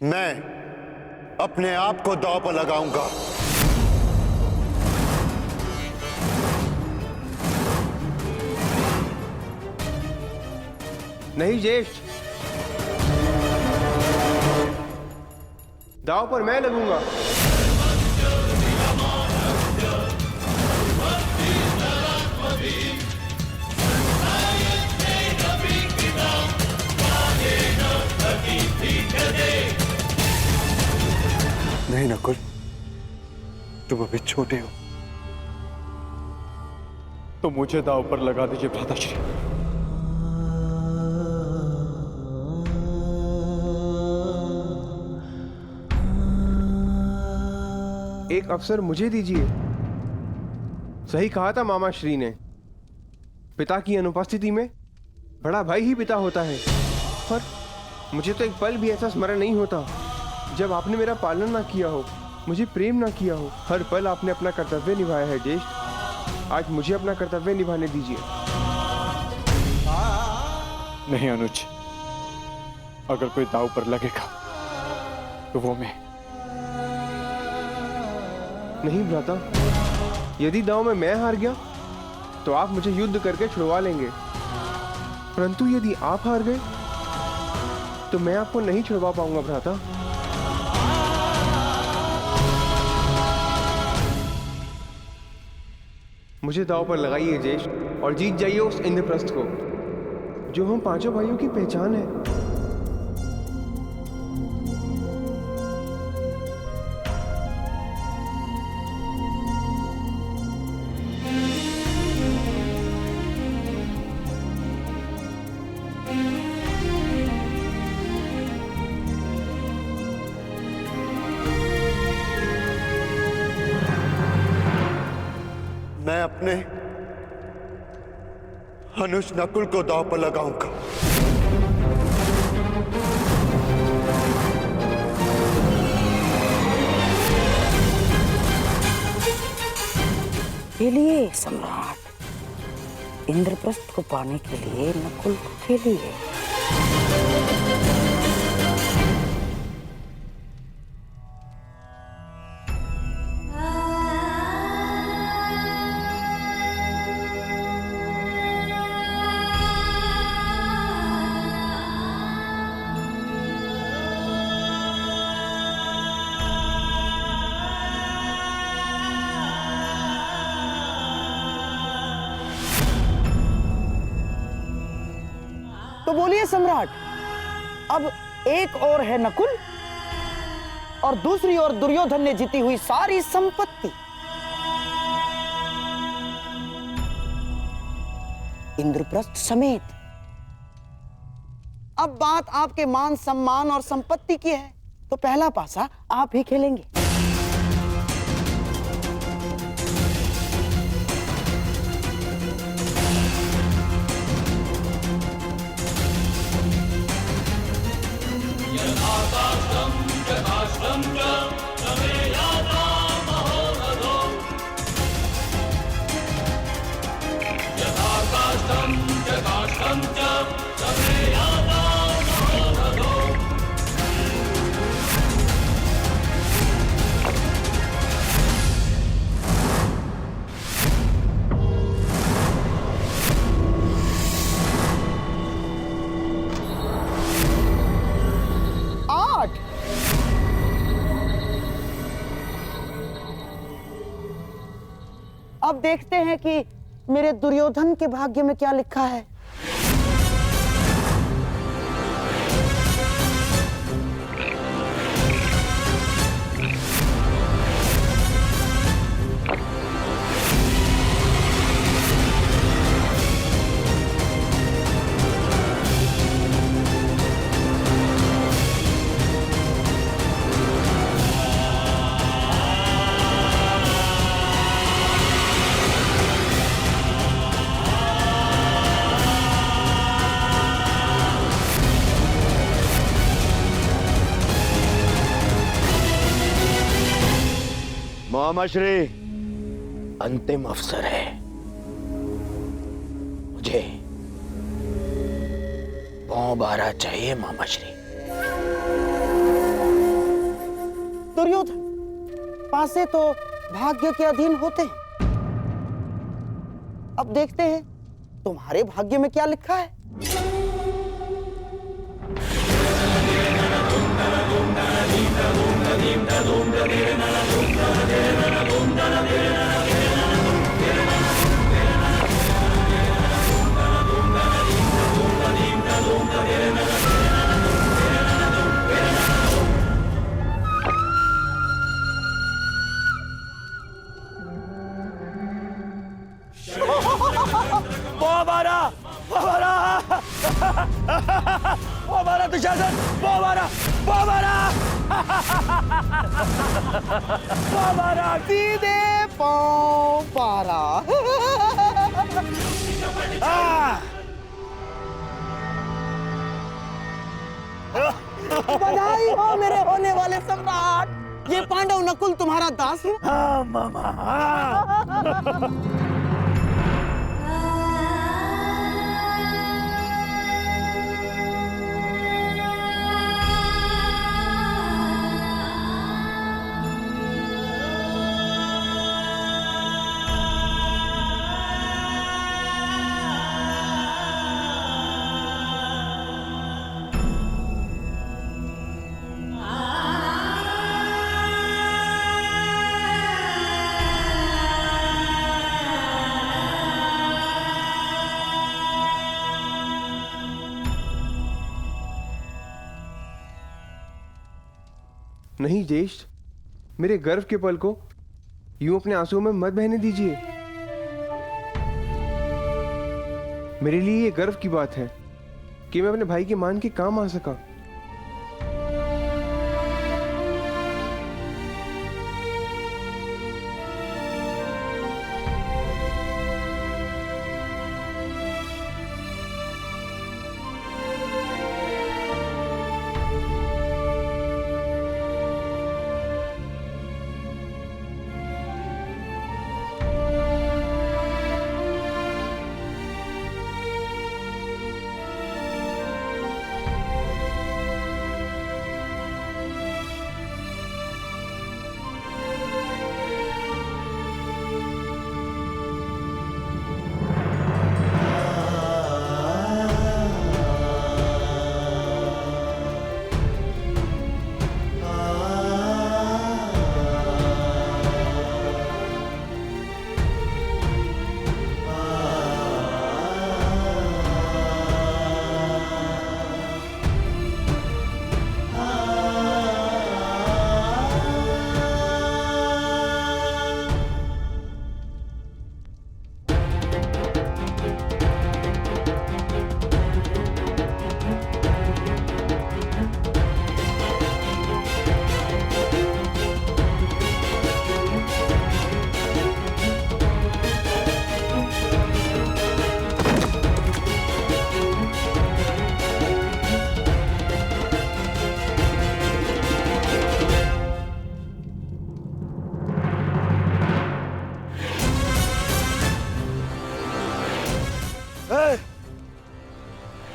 मैं अपने आप को दांव पर लगाऊंगा। नहीं ज्येष्ठ, दांव पर मैं लगूंगा। नहीं नकुल, तुम अभी छोटे हो। तो मुझे दांव पर लगा दीजिए भ्राताश्री। एक अवसर मुझे दीजिए। सही कहा था मामा श्री ने, पिता की अनुपस्थिति में बड़ा भाई ही पिता होता है। पर मुझे तो एक पल भी ऐसा स्मरण नहीं होता जब आपने मेरा पालन ना किया हो, मुझे प्रेम ना किया हो। हर पल आपने अपना कर्तव्य निभाया है ज्येष्ठ, आज मुझे अपना कर्तव्य निभाने दीजिए। नहीं अनुज, अगर कोई दांव पर लगेगा तो वो मैं। नहीं भ्राता, यदि दांव में मैं हार गया तो आप मुझे युद्ध करके छुड़वा लेंगे, परंतु यदि आप हार गए तो मैं आपको नहीं छुड़वा पाऊंगा भ्राता। मुझे दांव पर लगाइए ज्येष्ठ और जीत जाइए उस इंद्रप्रस्थ को, जो हम पांचों भाइयों की पहचान है। मैं अपने अनुज नकुल को दांव पर लगाऊंगा। के लिए सम्राट, इंद्रप्रस्थ को पाने के लिए नकुल को के लिए। तो बोलिए सम्राट, अब एक ओर है नकुल और दूसरी ओर दुर्योधन ने जीती हुई सारी संपत्ति। इंद्रप्रस्थ समेत। अब बात आपके मान सम्मान और संपत्ति की है, तो पहला पासा आप ही खेलेंगे। अब देखते हैं कि मेरे दुर्योधन के भाग्य में क्या लिखा है। मामाश्री, अंतिम अवसर है। मुझे पौ 12 चाहिए मामाश्री। पासे तो भाग्य के अधीन होते हैं। अब देखते हैं तुम्हारे भाग्य में क्या लिखा है। दुशासन, वो हमारा सीधे पाँव पारा। बधाई हो मेरे होने वाले सम्राट। ये पांडव नकुल तुम्हारा दास है। हाँ मामा, हाँ। नहीं ज्येष्ठ, मेरे गर्व के पल को यूं अपने आंसुओं में मत बहने दीजिए। मेरे लिए ये गर्व की बात है कि मैं अपने भाई के मान के काम आ सका।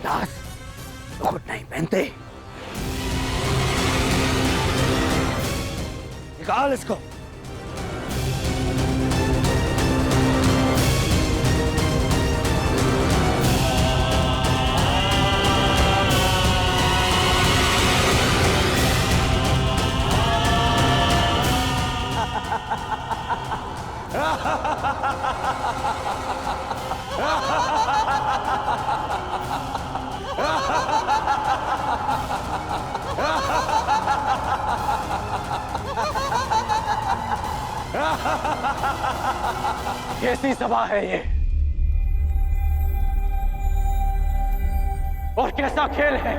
दास मुकुट नहीं पहनते। निकाल इसको। कैसी सभा है ये और कैसा खेल है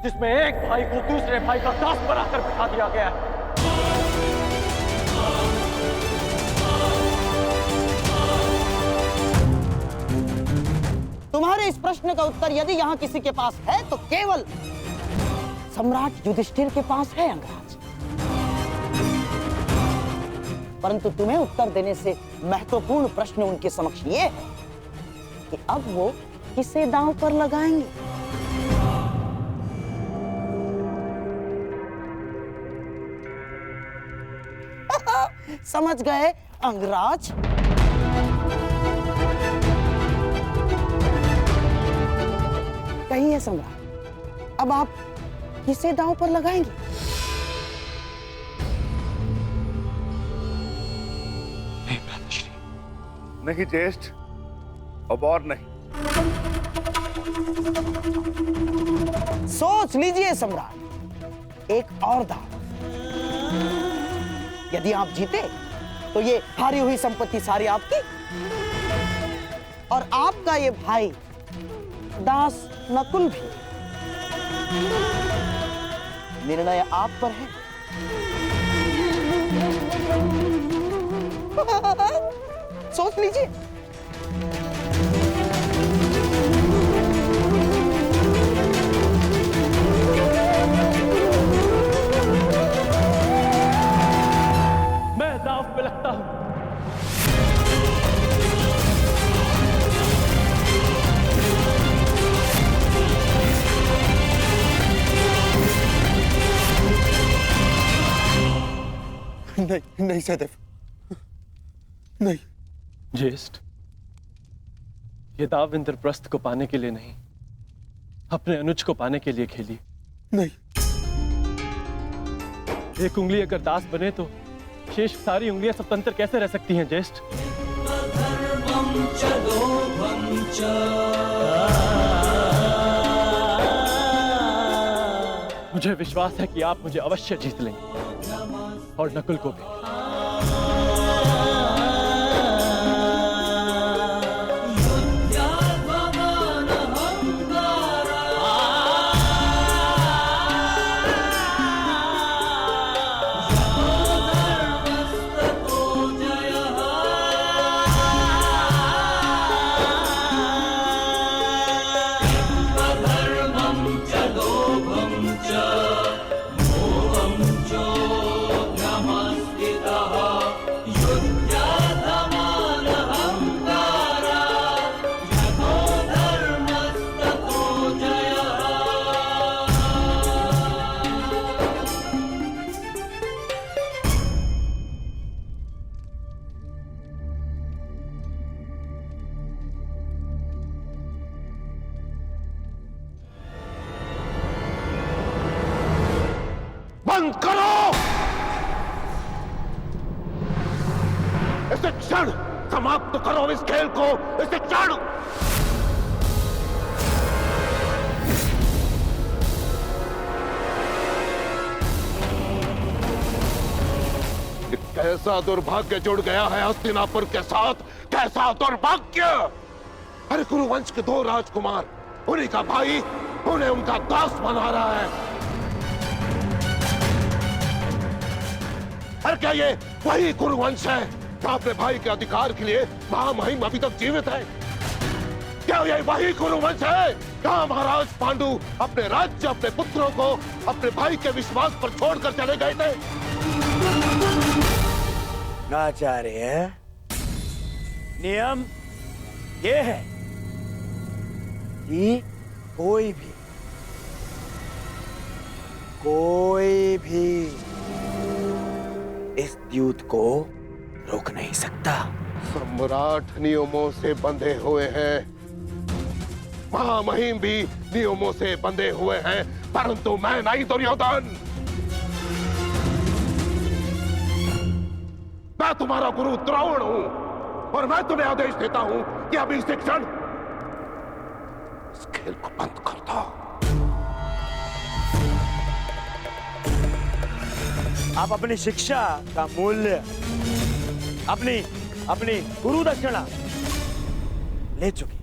जिसमें एक भाई को दूसरे भाई का दास बनाकर बिठा दिया गया है। तुम्हारे इस प्रश्न का उत्तर यदि यहाँ किसी के पास है तो केवल सम्राट युधिष्ठिर के पास है अंगराज। परंतु तुम्हें उत्तर देने से महत्वपूर्ण प्रश्न उनके समक्ष ये है कि अब वो किसे दांव पर लगाएंगे। समझ गए अंगराज? कही है सम्राट, अब आप किसे दांव पर लगाएंगे? नहीं ज्येष्ठ, अब और नहीं। सोच लीजिए सम्राट, एक और दांव। यदि आप जीते तो ये हारी हुई संपत्ति सारी आपकी, और आपका ये भाई दास नकुल भी। निर्णय आप पर है। सोच लीजिए। मैं दांव पे लगता हूं। नहीं नहीं सहदेव, नहीं। ज्येष्ठ, ये दाव इंद्रप्रस्थ को पाने के लिए नहीं, अपने अनुज को पाने के लिए खेली। नहीं। एक उंगली अगर दास बने तो शेष सारी उंगलियां स्वतंत्र कैसे रह सकती हैं ज्येष्ठ? मुझे विश्वास है कि आप मुझे अवश्य जीत लेंगे, और नकुल को भी। बंद करो! इसे क्षण समाप्त करो, इस खेल को, इसे क्षण! कैसा दुर्भाग्य जुड़ गया है हस्तिनापुर के साथ, कैसा दुर्भाग्य! अरे कुरुवंश के 2 राजकुमार, उन्हीं का भाई उन्हें उनका दास बना रहा है। अरे क्या ये वही कुरुवंश है जो अपने भाई के अधिकार के लिए महामहिम अभी तक जीवित है? क्या ये वही कुरुवंश है जहां महाराज पांडु अपने राज्य, अपने पुत्रों को अपने भाई के विश्वास पर छोड़कर चले गए थे? आचार्य, नियम ये है कि कोई भी इस युद्ध को रोक नहीं सकता। सम्राट नियमों से बंधे हुए हैं, महामहिम भी नियमों से बंधे हुए हैं, परंतु मैं नहीं दुर्योधन। मैं तुम्हारा गुरु द्रोण हूं, और मैं तुम्हें आदेश देता हूं कि अभी इस क्षण इस खेल को बंद कर दो। आप अपनी शिक्षा का मूल्य, अपनी गुरु दक्षिणा ले चुके।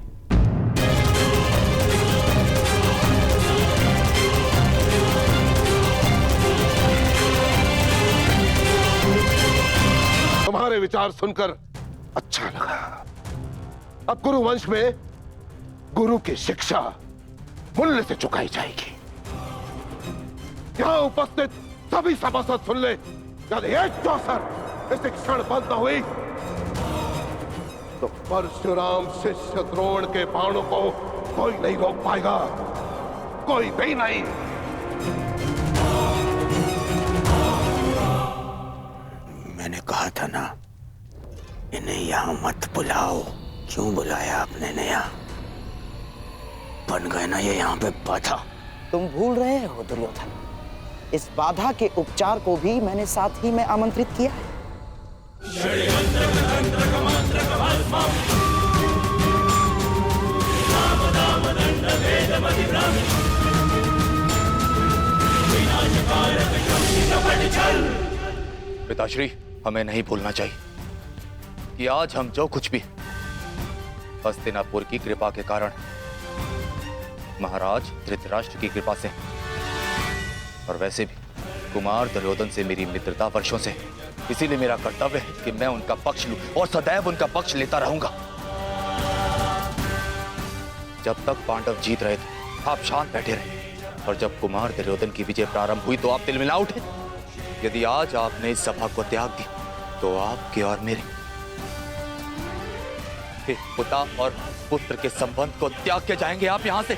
तुम्हारे विचार सुनकर अच्छा लगा। अब गुरुवंश में गुरु की शिक्षा मूल्य से चुकाई जाएगी। यहां उपस्थित सभी सभासद सुन ले, यदि एक चौसर इस क्षण बंद न हुई तो परशुराम शिष्य द्रोण के बाणों को कोई नहीं रोक पाएगा, कोई भी नहीं। मैंने कहा था ना, इन्हें यहाँ मत बुलाओ। क्यों बुलाया आपने इन्हें यहाँ? बन गए ना ये यहाँ पे बाधा। तुम भूल रहे हो दुर्योधन, इस बाधा के उपचार को भी मैंने साथ ही में आमंत्रित किया है। पिताश्री, हमें नहीं भूलना चाहिए कि आज हम जो कुछ भी हस्तिनापुर की कृपा के कारण, महाराज धृतराष्ट्र की कृपा से, और वैसे भी कुमार दुर्योधन से मेरी मित्रता वर्षों से, इसीलिए मेरा कर्तव्य है कि मैं उनका पक्ष लूं और सदैव उनका पक्ष लेता रहूंगा। जब तक पांडव जीत रहे थे आप शांत बैठे रहे, और जब कुमार दुर्योधन की विजय प्रारंभ हुई तो आप तिल मिला उठे। यदि आज आपने इस सभा को त्याग दी तो आपके और मेरे पिता और पुत्र के संबंध को त्याग के जाएंगे आप यहां से।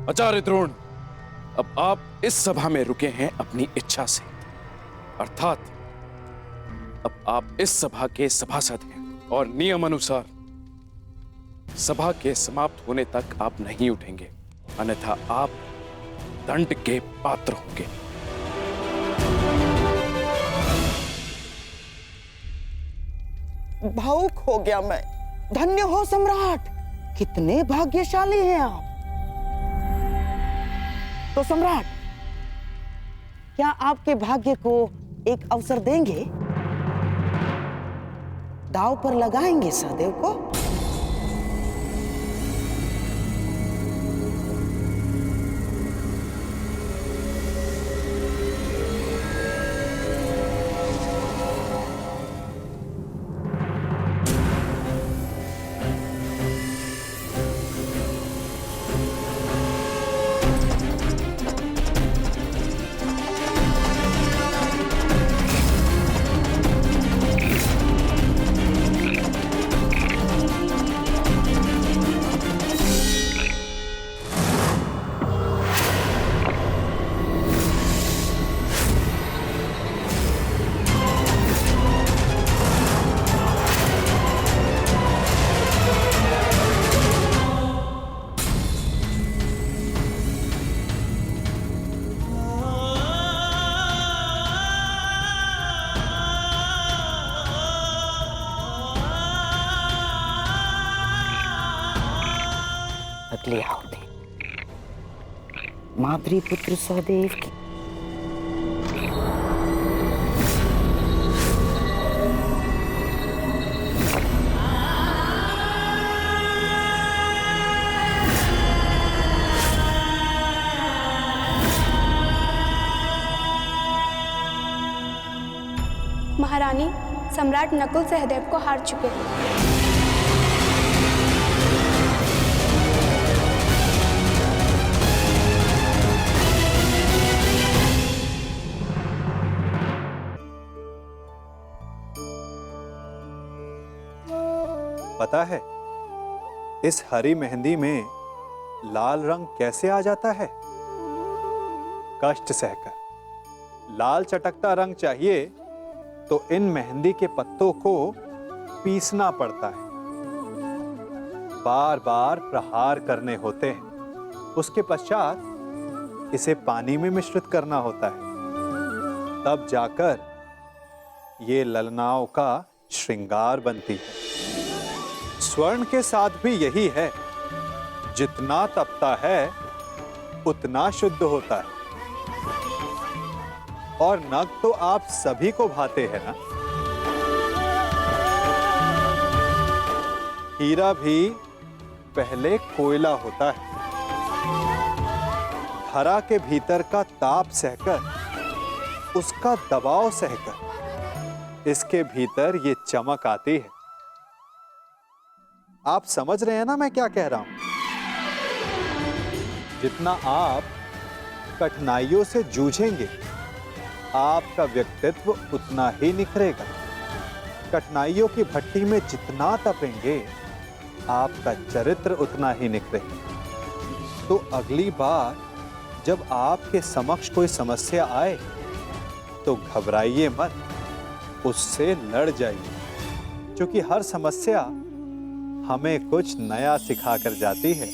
आचार्य द्रोण, अब आप इस सभा में रुके हैं अपनी इच्छा से, अर्थात अब आप इस सभा के सभासद हैं और नियम अनुसार सभा के समाप्त होने तक आप नहीं उठेंगे, अन्यथा आप दंड के पात्र होंगे। भावुक हो गया मैं। धन्य हो सम्राट, कितने भाग्यशाली हैं आप। तो सम्राट, क्या आपके भाग्य को एक अवसर देंगे? दांव पर लगाएंगे सहदेव को? अगले होते माद्री पुत्र सहदेव की। महारानी, सम्राट नकुल सहदेव को हार चुके हैं। पता है इस हरी मेहंदी में लाल रंग कैसे आ जाता है? कष्ट सहकर। लाल चटकता रंग चाहिए तो इन मेहंदी के पत्तों को पीसना पड़ता है, बार बार प्रहार करने होते हैं, उसके पश्चात इसे पानी में मिश्रित करना होता है, तब जाकर ये ललनाओं का श्रृंगार बनती है। स्वर्ण के साथ भी यही है, जितना तपता है उतना शुद्ध होता है। और नग तो आप सभी को भाते हैं ना। हीरा भी पहले कोयला होता है, धरा के भीतर का ताप सहकर, उसका दबाव सहकर इसके भीतर ये चमक आती है। आप समझ रहे हैं ना मैं क्या कह रहा हूं? जितना आप कठिनाइयों से जूझेंगे, आपका व्यक्तित्व उतना ही निखरेगा। कठिनाइयों की भट्टी में जितना तपेंगे, आपका चरित्र उतना ही निखरे। तो अगली बार जब आपके समक्ष कोई समस्या आए तो घबराइए मत, उससे लड़ जाइए, क्योंकि हर समस्या हमें कुछ नया सिखा कर जाती है।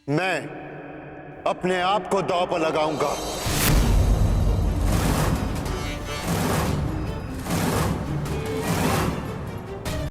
मैं अपने आप को दांव पर लगाऊंगा।